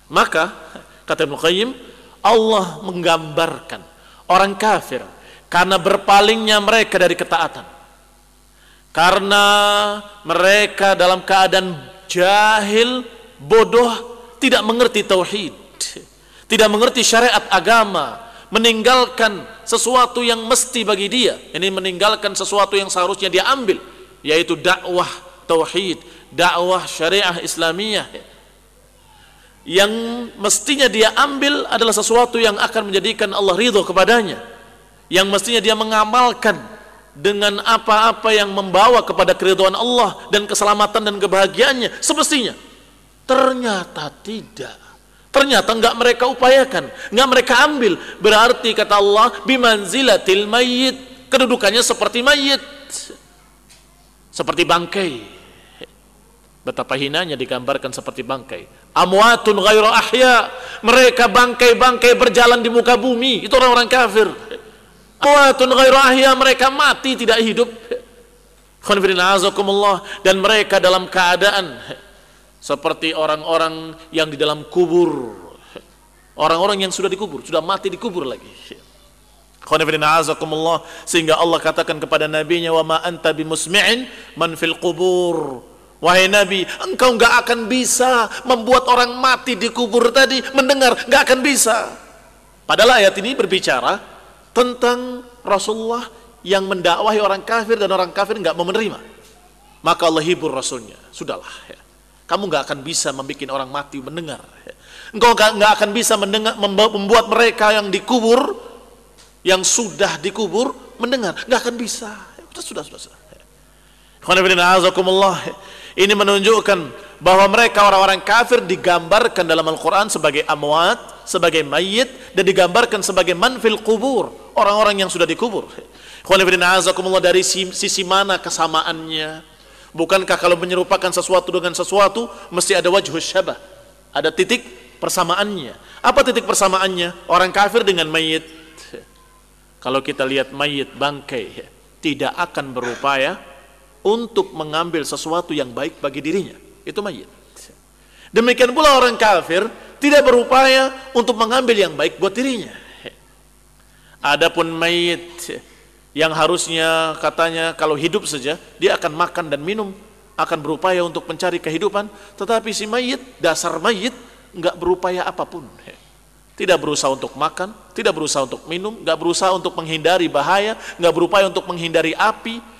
Maka kata Ibnu Qayyim, Allah menggambarkan orang kafir karena berpalingnya mereka dari ketaatan, karena mereka dalam keadaan jahil, bodoh, tidak mengerti tauhid, tidak mengerti syariat agama, meninggalkan sesuatu yang mesti bagi dia, ini meninggalkan sesuatu yang seharusnya dia ambil, yaitu dakwah tauhid, dakwah syariah Islamiyah. Yang mestinya dia ambil adalah sesuatu yang akan menjadikan Allah ridho kepadanya, yang mestinya dia mengamalkan dengan apa-apa yang membawa kepada keridhaan Allah dan keselamatan dan kebahagiaannya semestinya. Ternyata tidak, ternyata enggak mereka upayakan, enggak mereka ambil. Berarti kata Allah, bimanzilatil mayyit, kedudukannya seperti mayit, seperti bangkai. Betapa hinanya digambarkan seperti bangkai. Amwatun ghairu ahya, mereka bangkai-bangkai berjalan di muka bumi. Itu orang-orang kafir. Amwatun ghairu ahya, mereka mati tidak hidup. Dan mereka dalam keadaan seperti orang-orang yang di dalam kubur, orang-orang yang sudah dikubur, sudah mati dikubur lagi. Sehingga Allah katakan kepada nabinya, wa ma anta bimusmi'in man fil qubur. Wahai Nabi, engkau enggak akan bisa membuat orang mati di kubur tadi mendengar, enggak akan bisa. Padahal ayat ini berbicara tentang Rasulullah yang mendakwahi orang kafir dan orang kafir enggak mau menerima. Maka Allah hibur Rasulnya, sudahlah ya. Kamu enggak akan bisa membuat orang mati mendengar. Engkau enggak akan bisa membuat mereka yang dikubur, yang sudah dikubur mendengar, enggak akan bisa. Sudah. Ini menunjukkan bahwa mereka orang-orang kafir digambarkan dalam Al-Quran sebagai amwat, sebagai mayit, dan digambarkan sebagai man fil kubur, orang-orang yang sudah dikubur. Dari sisi mana kesamaannya? Bukankah kalau menyerupakan sesuatu dengan sesuatu mesti ada wajhus syabah, ada titik persamaannya? Apa titik persamaannya orang kafir dengan mayit? Kalau kita lihat mayit, bangkai, tidak akan berupaya untuk mengambil sesuatu yang baik bagi dirinya, itu mayit. Demikian pula orang kafir tidak berupaya untuk mengambil yang baik buat dirinya. Adapun mayit yang harusnya katanya kalau hidup saja dia akan makan dan minum, akan berupaya untuk mencari kehidupan, tetapi si mayit, dasar mayit enggak berupaya apapun. Tidak berusaha untuk makan, tidak berusaha untuk minum, enggak berusaha untuk menghindari bahaya, enggak berupaya untuk menghindari api.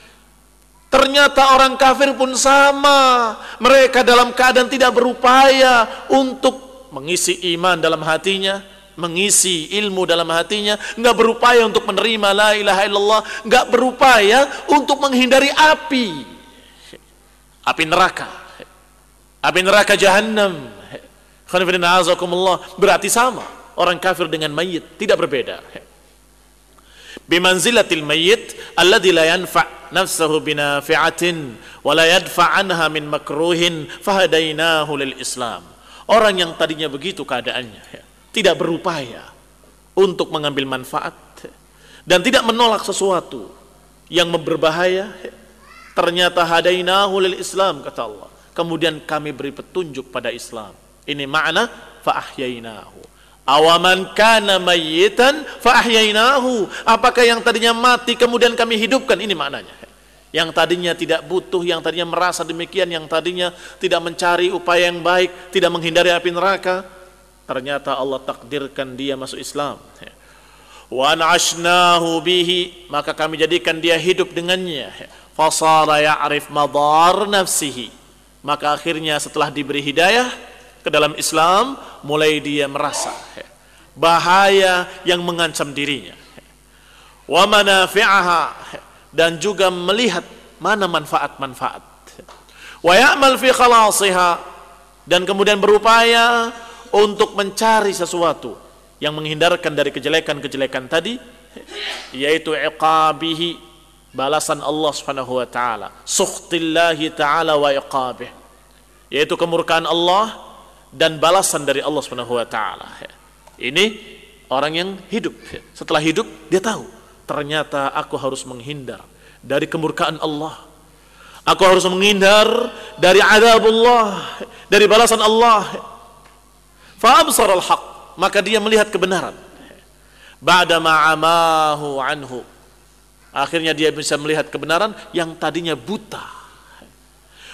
Ternyata orang kafir pun sama, mereka dalam keadaan tidak berupaya untuk mengisi iman dalam hatinya, mengisi ilmu dalam hatinya, enggak berupaya untuk menerima la ilaha illallah, enggak berupaya untuk menghindari api neraka jahannam. Berarti sama orang kafir dengan mayit, tidak berbeda. Bimanzilatil mayyit alladzi la yanfa' nafsuhu binafi'atin wa la yadfa' anha min makruhin fahadainahu lil Islam. Orang yang tadinya begitu keadaannya, tidak berupaya untuk mengambil manfaat dan tidak menolak sesuatu yang berbahaya, ternyata hadainahu lil Islam, kata Allah. Kemudian kami beri petunjuk pada Islam. Ini makna fa ahyainahu. Awaman kana mayyitan fa ahyainahu. Apakah yang tadinya mati kemudian kami hidupkan? Ini maknanya. Yang tadinya tidak butuh, yang tadinya merasa demikian, yang tadinya tidak mencari upaya yang baik, tidak menghindari api neraka, ternyata Allah takdirkan dia masuk Islam. Wa an'ashnahu bihi, maka kami jadikan dia hidup dengannya. Fasara ya'rif madar nafsihi, maka akhirnya setelah diberi hidayah ke dalam Islam, mulai dia merasa bahaya yang mengancam dirinya. Wa manafi'aha, dan juga melihat mana manfaat-manfaat. Wa ya'mal fi khalasiha, dan kemudian berupaya untuk mencari sesuatu yang menghindarkan dari kejelekan-kejelekan tadi, yaitu iqabihi, balasan Allah Subhanahu wa taala, sukhtillahi taala wa iqabih, yaitu kemurkaan Allah dan balasan dari Allah Subhanahu wa taala. Ini orang yang hidup. Setelah hidup dia tahu, ternyata aku harus menghindar dari kemurkaan Allah. Aku harus menghindar dari azab Allah, dari balasan Allah. fa absaral haq, maka dia melihat kebenaran. Ba'da ma'amahu anhu, akhirnya dia bisa melihat kebenaran yang tadinya buta.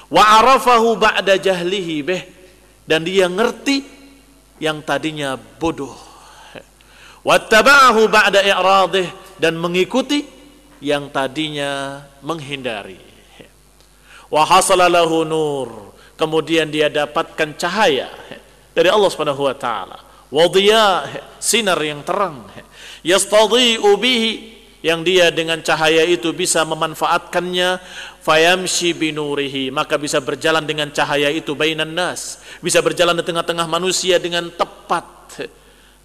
Wa arafahu ba'da jahlihi bih, dan dia ngerti yang tadinya bodoh. Wattaba'ahu ba'da i'radih, dan mengikuti yang tadinya menghindari. Wa hasala lahu nur, kemudian dia dapatkan cahaya dari Allah Subhanahu wa taala. Wa dhiya, sinar yang terang. Yastadhi'u bihi, yang dia dengan cahaya itu bisa memanfaatkannya. Fayamshi binurihi, maka bisa berjalan dengan cahaya itu bainan nas, bisa berjalan di tengah-tengah manusia dengan tepat,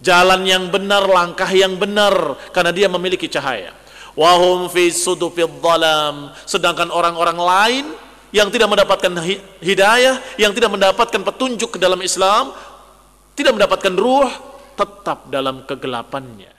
jalan yang benar, langkah yang benar, karena dia memiliki cahaya. Wahum fi sudufid dhalam, sedangkan orang-orang lain yang tidak mendapatkan hidayah, yang tidak mendapatkan petunjuk ke dalam Islam, tidak mendapatkan ruh, tetap dalam kegelapannya.